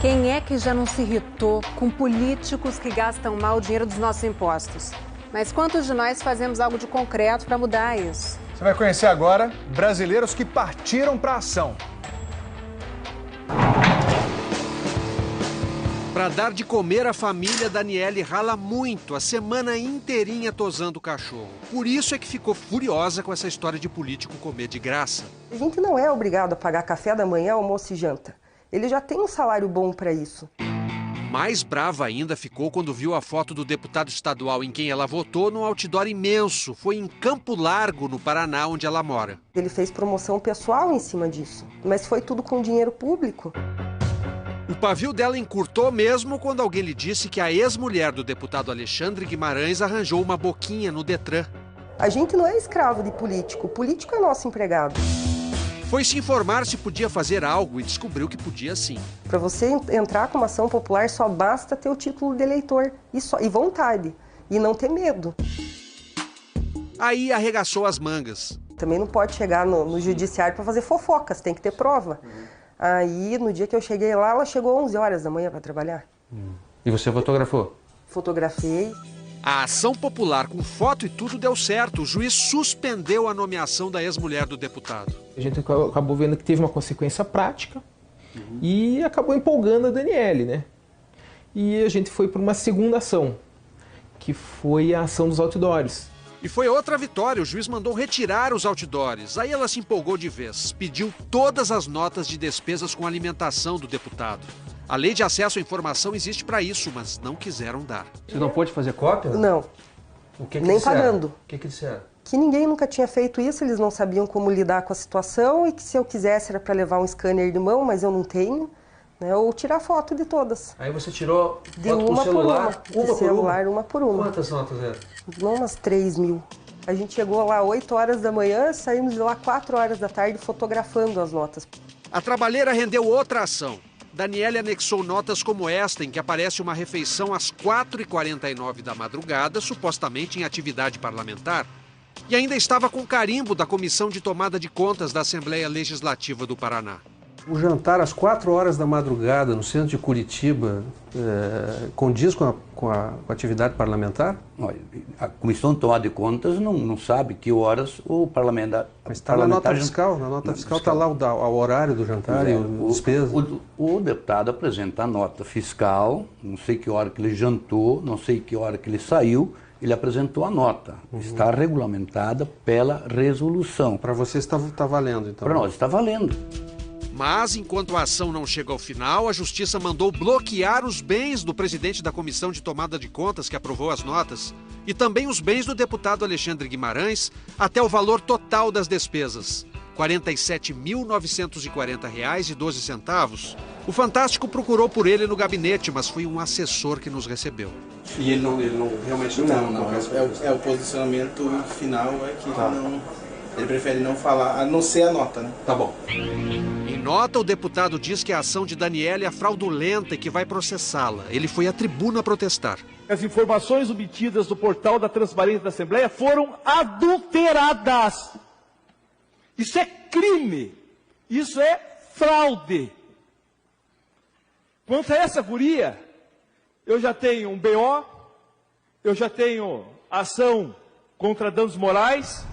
Quem é que já não se irritou com políticos que gastam mal o dinheiro dos nossos impostos? Mas quantos de nós fazemos algo de concreto para mudar isso? Você vai conhecer agora brasileiros que partiram para a ação. Para dar de comer à família, Daniele rala muito, a semana inteirinha tosando o cachorro. Por isso é que ficou furiosa com essa história de político comer de graça. A gente não é obrigado a pagar café da manhã, almoço e janta. Ele já tem um salário bom para isso. Mais brava ainda ficou quando viu a foto do deputado estadual em quem ela votou num outdoor imenso. Foi em Campo Largo, no Paraná, onde ela mora. Ele fez promoção pessoal em cima disso, mas foi tudo com dinheiro público. O pavio dela encurtou mesmo quando alguém lhe disse que a ex-mulher do deputado Alexandre Guimarães arranjou uma boquinha no Detran. A gente não é escravo de político, o político é nosso empregado. Foi se informar se podia fazer algo e descobriu que podia sim. Para você entrar com uma ação popular só basta ter o título de eleitor e vontade, e não ter medo. Aí arregaçou as mangas. Também não pode chegar no judiciário para fazer fofocas, tem que ter prova. Aí, no dia que eu cheguei lá, ela chegou 11 horas da manhã para trabalhar. E você fotografou? Fotografei. A ação popular com foto e tudo deu certo. O juiz suspendeu a nomeação da ex-mulher do deputado. A gente acabou vendo que teve uma consequência prática e acabou empolgando a Daniele, né? E a gente foi para uma segunda ação, que foi a ação dos outdoors. E foi outra vitória, o juiz mandou retirar os outdoors. Aí ela se empolgou de vez, pediu todas as notas de despesas com alimentação do deputado. A lei de acesso à informação existe para isso, mas não quiseram dar. Você não pôde fazer cópia? Não, O que nem disseram? pagando. O que disseram? Que ninguém nunca tinha feito isso, eles não sabiam como lidar com a situação e que se eu quisesse era para levar um scanner de mão, mas eu não tenho, né, ou tirar foto de todas. Aí você tirou De foto com uma o celular? por uma. De celular, uma por uma. Quantas notas eram? Umas 3 mil. A gente chegou lá 8 horas da manhã, saímos de lá 4 horas da tarde fotografando as notas. A trabalheira rendeu outra ação. Daniele anexou notas como esta, em que aparece uma refeição às 4h49 da madrugada, supostamente em atividade parlamentar. E ainda estava com carimbo da Comissão de Tomada de Contas da Assembleia Legislativa do Paraná. O jantar às 4 horas da madrugada no centro de Curitiba condiz com a atividade parlamentar? Olha, a Comissão de Tomada de Contas não sabe que horas o parlamentar... Mas está na nota fiscal, na nota fiscal está lá o horário do jantar e a despesa. O deputado apresenta a nota fiscal, não sei que hora que ele jantou, não sei que hora que ele saiu, ele apresentou a nota. Está regulamentada pela resolução. Para você está valendo, então? Para nós está valendo. Mas, enquanto a ação não chega ao final, a Justiça mandou bloquear os bens do presidente da Comissão de Tomada de Contas, que aprovou as notas, e também os bens do deputado Alexandre Guimarães, até o valor total das despesas, R$ 47.940,12. O Fantástico procurou por ele no gabinete, mas foi um assessor que nos recebeu. E ele realmente não. O posicionamento final é que ele prefere não falar, a não ser a nota, né? Tá bom. Em nota, o deputado diz que a ação de Daniele é fraudulenta e que vai processá-la. Ele foi à tribuna protestar. As informações obtidas do portal da Transparência da Assembleia foram adulteradas. Isso é crime. Isso é fraude. Quanto a essa guria, eu já tenho um BO, eu já tenho ação contra danos morais.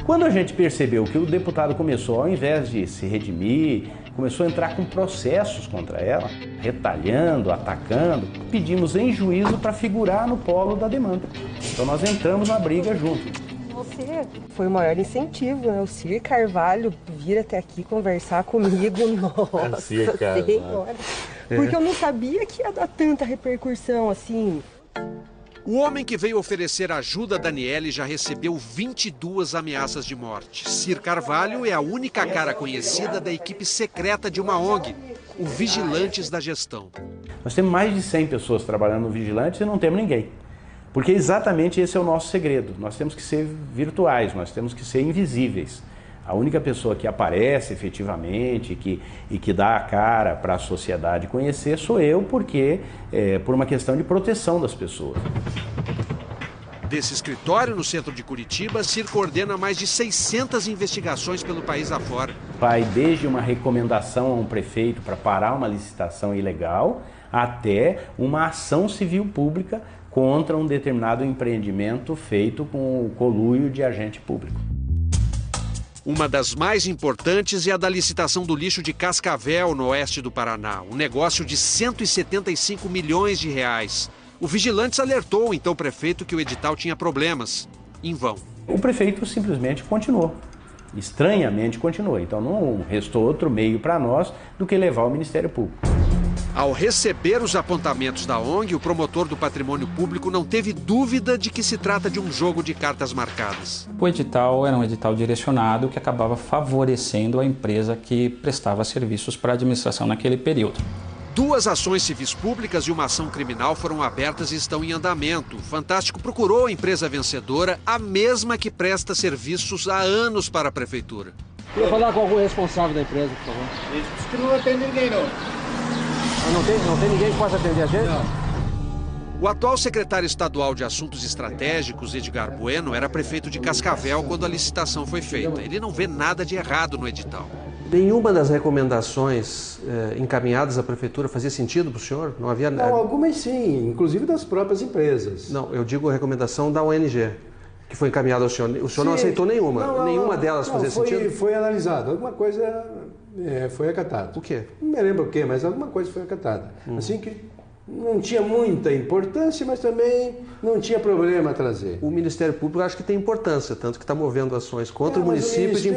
Quando a gente percebeu que o deputado começou, ao invés de se redimir, começou a entrar com processos contra ela, retalhando, atacando, pedimos em juízo para figurar no polo da demanda. Então nós entramos na briga junto. Você foi o maior incentivo, né? O Cir Carvalho vir até aqui conversar comigo. Nossa Senhora. Porque eu não sabia que ia dar tanta repercussão assim. O homem que veio oferecer ajuda a Daniele já recebeu 22 ameaças de morte. Cir Carvalho é a única cara conhecida da equipe secreta de uma ONG, o Vigilantes da Gestão. Nós temos mais de 100 pessoas trabalhando no Vigilantes e não temos ninguém. Porque exatamente esse é o nosso segredo. Nós temos que ser virtuais, nós temos que ser invisíveis. A única pessoa que aparece efetivamente e que dá a cara para a sociedade conhecer sou eu, porque por uma questão de proteção das pessoas. Desse escritório no centro de Curitiba, Cir coordena mais de 600 investigações pelo país afora. Vai desde uma recomendação a um prefeito para parar uma licitação ilegal até uma ação civil pública contra um determinado empreendimento feito com o conluio de agente público. Uma das mais importantes é a da licitação do lixo de Cascavel, no oeste do Paraná. Um negócio de 175 milhões de reais. O Vigilantes alertou então o prefeito que o edital tinha problemas. Em vão. O prefeito simplesmente continuou. Estranhamente continuou. Então não restou outro meio para nós do que levar ao Ministério Público. Ao receber os apontamentos da ONG, o promotor do patrimônio público não teve dúvida de que se trata de um jogo de cartas marcadas. O edital era um edital direcionado que acabava favorecendo a empresa que prestava serviços para a administração naquele período. 2 ações civis públicas e uma ação criminal foram abertas e estão em andamento. O Fantástico procurou a empresa vencedora, a mesma que presta serviços há anos para a prefeitura. Queria falar com algum responsável da empresa, por favor. Diz que não atende ninguém, não. Não tem ninguém que possa atender a gente? Não. O atual secretário estadual de Assuntos Estratégicos, Edgar Bueno, era prefeito de Cascavel quando a licitação foi feita. Ele não vê nada de errado no edital. Nenhuma das recomendações encaminhadas à prefeitura fazia sentido para o senhor? Não havia nada? Não, algumas sim, inclusive das próprias empresas. Não, eu digo a recomendação da ONG, que foi encaminhada ao senhor. O senhor não aceitou nenhuma? Nenhuma delas fazia sentido? Foi analisado. Alguma coisa foi acatada. O quê? Não me lembro o quê, mas alguma coisa foi acatada. Assim que não tinha muita importância, mas também não tinha problema a trazer. O Ministério Público acho que tem importância, tanto que está movendo ações contra o município de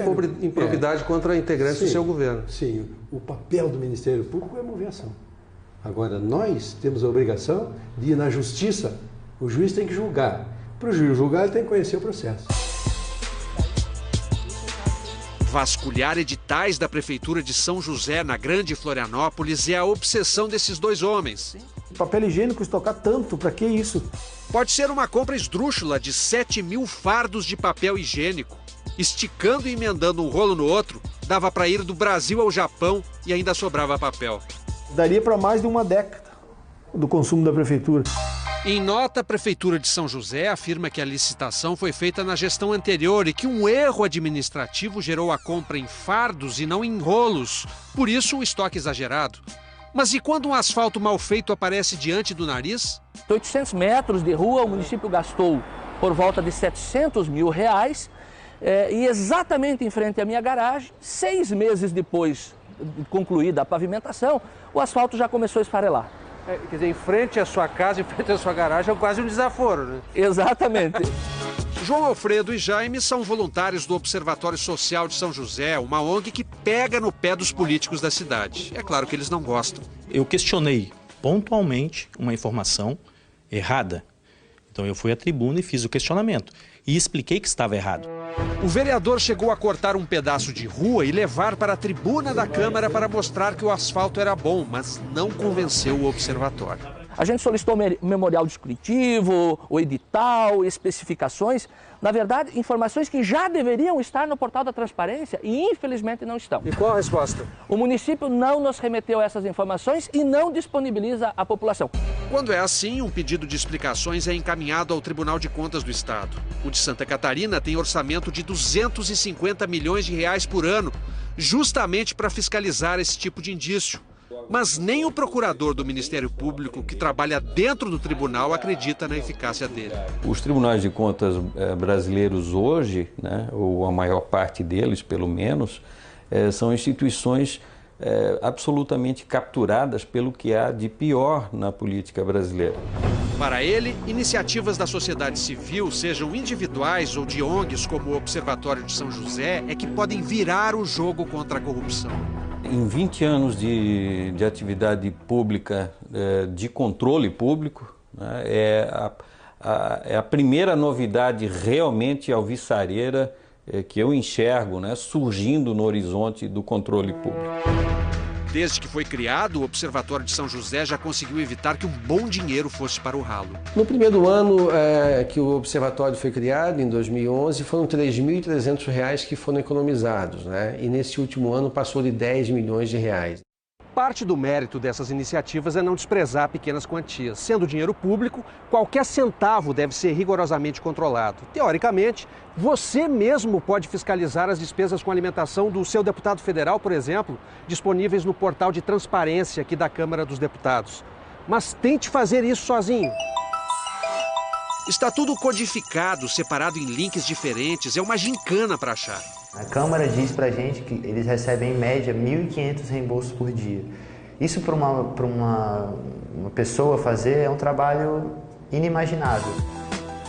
improbidade contra integrantes do seu governo. Sim, o papel do Ministério Público é mover ação. Agora, nós temos a obrigação de ir na justiça. O juiz tem que julgar. Para o juiz julgar, ele tem que conhecer o processo. Vasculhar editais da Prefeitura de São José, na Grande Florianópolis, é a obsessão desses 2 homens. Papel higiênico estocar tanto, para que isso? Pode ser uma compra esdrúxula de 7.000 fardos de papel higiênico. Esticando e emendando um rolo no outro, dava para ir do Brasil ao Japão e ainda sobrava papel. Daria para mais de uma década do consumo da Prefeitura. Em nota, a Prefeitura de São José afirma que a licitação foi feita na gestão anterior e que um erro administrativo gerou a compra em fardos e não em rolos. Por isso, o estoque exagerado. Mas e quando um asfalto mal feito aparece diante do nariz? 800 metros de rua, o município gastou por volta de R$700 mil, e exatamente em frente à minha garagem, 6 meses depois de concluída a pavimentação, o asfalto já começou a esfarelar. Quer dizer, em frente à sua casa, em frente à sua garagem, é quase um desaforo, né? Exatamente. João Alfredo e Jaime são voluntários do Observatório Social de São José, uma ONG que pega no pé dos políticos da cidade. É claro que eles não gostam. Eu questionei pontualmente uma informação errada. Então eu fui à tribuna e fiz o questionamento. E expliquei que estava errado. O vereador chegou a cortar um pedaço de rua e levar para a tribuna da Câmara para mostrar que o asfalto era bom, mas não convenceu o observatório. A gente solicitou o memorial descritivo, o edital, especificações. Na verdade, informações que já deveriam estar no portal da transparência e infelizmente não estão. E qual a resposta? O município não nos remeteu essas informações e não disponibiliza à população. Quando é assim, um pedido de explicações é encaminhado ao Tribunal de Contas do Estado. O de Santa Catarina tem orçamento de 250 milhões de reais por ano, justamente para fiscalizar esse tipo de indício. Mas nem o procurador do Ministério Público, que trabalha dentro do tribunal, acredita na eficácia dele. Os tribunais de contas brasileiros hoje, né, ou a maior parte deles, pelo menos, são instituições absolutamente capturadas pelo que há de pior na política brasileira. Para ele, iniciativas da sociedade civil, sejam individuais ou de ONGs como o Observatório de São José, é que podem virar o jogo contra a corrupção. Em 20 anos de atividade pública, de controle público, né, é a primeira novidade realmente alvissareira que eu enxergo, né, surgindo no horizonte do controle público. Desde que foi criado, o Observatório de São José já conseguiu evitar que um bom dinheiro fosse para o ralo. No primeiro ano que o Observatório foi criado, em 2011, foram R$ 3.300 que foram economizados, né? E nesse último ano passou de R$ 10 milhões. Parte do mérito dessas iniciativas é não desprezar pequenas quantias. Sendo dinheiro público, qualquer centavo deve ser rigorosamente controlado. Teoricamente, você mesmo pode fiscalizar as despesas com alimentação do seu deputado federal, por exemplo, disponíveis no portal de transparência aqui da Câmara dos Deputados. Mas tente fazer isso sozinho. Está tudo codificado, separado em links diferentes, é uma gincana para achar. A Câmara diz pra gente que eles recebem em média 1.500 reembolsos por dia. Isso para uma pessoa fazer é um trabalho inimaginável.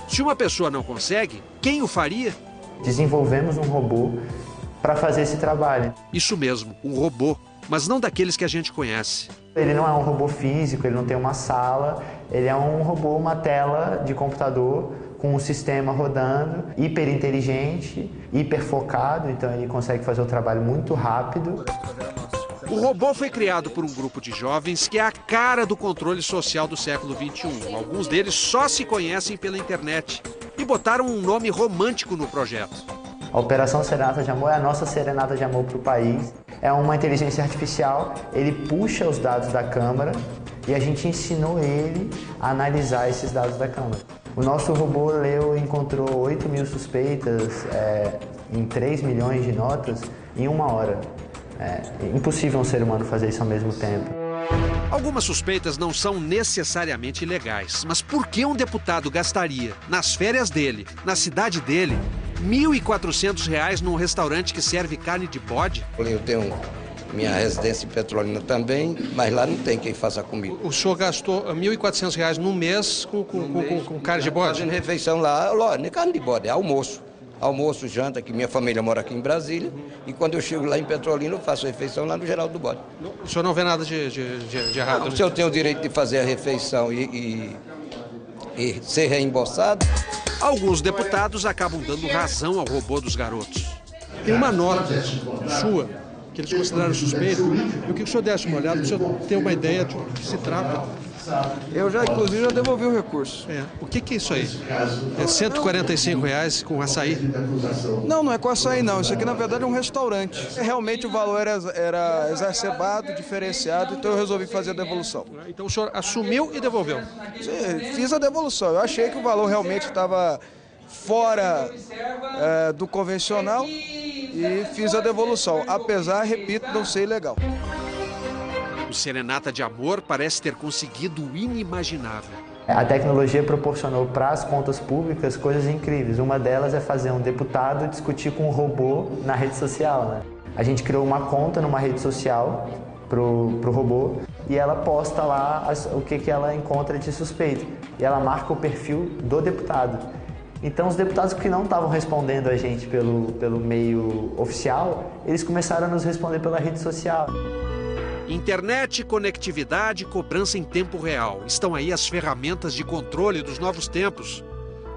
Se uma pessoa não consegue, quem o faria? Desenvolvemos um robô para fazer esse trabalho. Isso mesmo, um robô, mas não daqueles que a gente conhece. Ele não é um robô físico, ele não tem uma sala, ele é um robô, uma tela de computador com um sistema rodando, hiper inteligente, hiper focado, então ele consegue fazer o trabalho muito rápido. O robô foi criado por um grupo de jovens que é a cara do controle social do século XXI. Alguns deles só se conhecem pela internet e botaram um nome romântico no projeto. A Operação Serenata de Amor é a nossa serenata de amor para o país. É uma inteligência artificial, ele puxa os dados da Câmara e a gente ensinou ele a analisar esses dados da Câmara. O nosso robô leu e encontrou 8.000 suspeitas em 3 milhões de notas em 1 hora. É impossível um ser humano fazer isso ao mesmo tempo. Algumas suspeitas não são necessariamente ilegais, mas por que um deputado gastaria, nas férias dele, na cidade dele, R$ 1.400 num restaurante que serve carne de bode? Eu tenho minha residência em Petrolina também, mas lá não tem quem faça comida. O senhor gastou R$ 1.400 no mês com carne de bode? Fazendo refeição lá, não é carne de bode, é almoço. Almoço, janta, que minha família mora aqui em Brasília, e quando eu chego lá em Petrolina, eu faço a refeição lá no Geraldo do Bode. O senhor não vê nada de errado? Não, se eu tenho o direito de fazer a refeição e ser reembolsado... Alguns deputados acabam dando razão ao robô dos garotos. Tem uma nota sua que eles consideraram suspeita. Eu queria que o senhor desse uma olhada para o senhor ter uma ideia do que se trata. Eu já, inclusive, já devolvi o recurso. O que é isso aí? É R$ 145 com açaí? Não, não é com açaí não. Isso aqui, na verdade, é um restaurante. Realmente o valor era exacerbado, diferenciado, então eu resolvi fazer a devolução. Então o senhor assumiu e devolveu? Sim, fiz a devolução. Eu achei que o valor realmente estava fora do convencional e fiz a devolução. Apesar, repito, não ser ilegal. O Serenata de Amor parece ter conseguido o inimaginável. A tecnologia proporcionou para as contas públicas coisas incríveis. Uma delas é fazer um deputado discutir com um robô na rede social, né? A gente criou uma conta numa rede social pro robô e ela posta lá o que ela encontra de suspeito. E ela marca o perfil do deputado. Então os deputados que não estavam respondendo a gente pelo meio oficial, eles começaram a nos responder pela rede social. Internet, conectividade, cobrança em tempo real. Estão aí as ferramentas de controle dos novos tempos.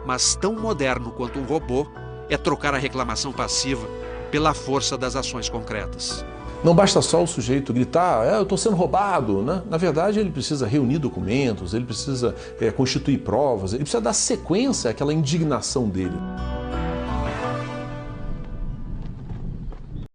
Mas tão moderno quanto um robô é trocar a reclamação passiva pela força das ações concretas. Não basta só o sujeito gritar, eu estou sendo roubado, né? Na verdade, ele precisa reunir documentos, ele precisa constituir provas, ele precisa dar sequência àquela indignação dele.